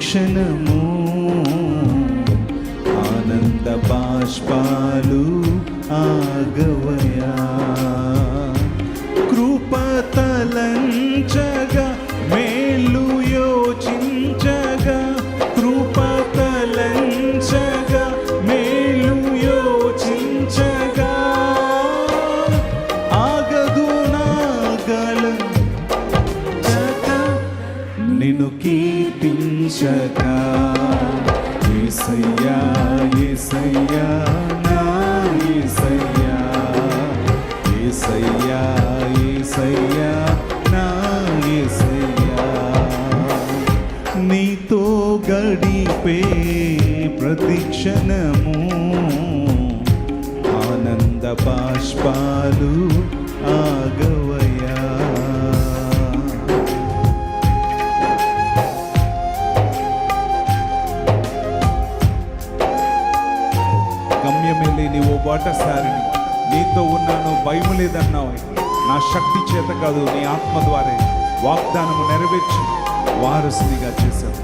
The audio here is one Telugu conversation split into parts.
క్షణము ఆనంద బాష్పాలు ఆగవయా, కృపతలంచగా మేలు యోచించగా, కృపతలంచగా మేలు యోచించగా, ఆగదు నాగల నిన్ను కీర్తించగా. యేసయ్యా యేసయ్యా నా యేసయ్యా, యేసయ్యా యేసయ్యా నా యేసయ్యా, నీతో గడిపే ప్రతి క్షణము ఆనంద బాష్పాలు ఆగవయా. గమ్యమే నీవు బాటసారిని, నీతో ఉన్నాను భయము లేదన్నావు. నా శక్తి చేత కాదు నీ ఆత్మ ద్వారా వాగ్దానము నెరవేర్చి వారసునిగా చేశావు.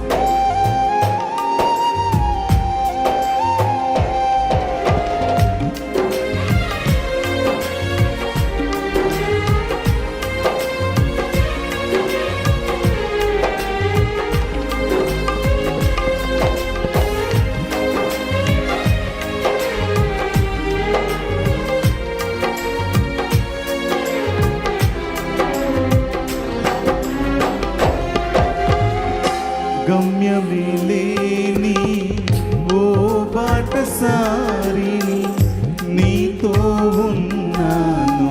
గమ్యమే లేని ఓ బాటసారిని, నీతో ఉన్నాను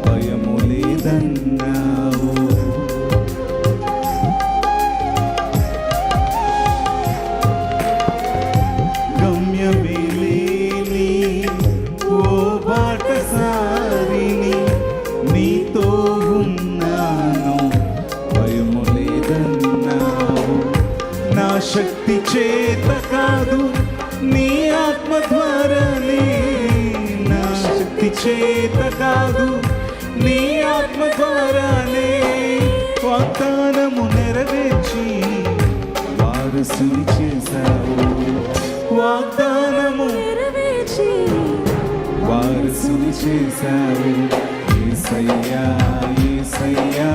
భయము లేదన్నావు. గమ్యమే లేని ఓ బాటసారిని, నీతో ఉన్నాను భయము లేదన్నావు. నా శక్తి చేత కాదు నీ ఆత్మ ద్వారానే, నా శక్తి చేత కాదు నీ ఆత్మ ద్వారానే, వాగ్దానము నెరవేర్చి వారసుని చేశావు. వాగ్దానము నెరవేర్చి వారసుని చేశావు. యేసయ్యా యేసయ్యా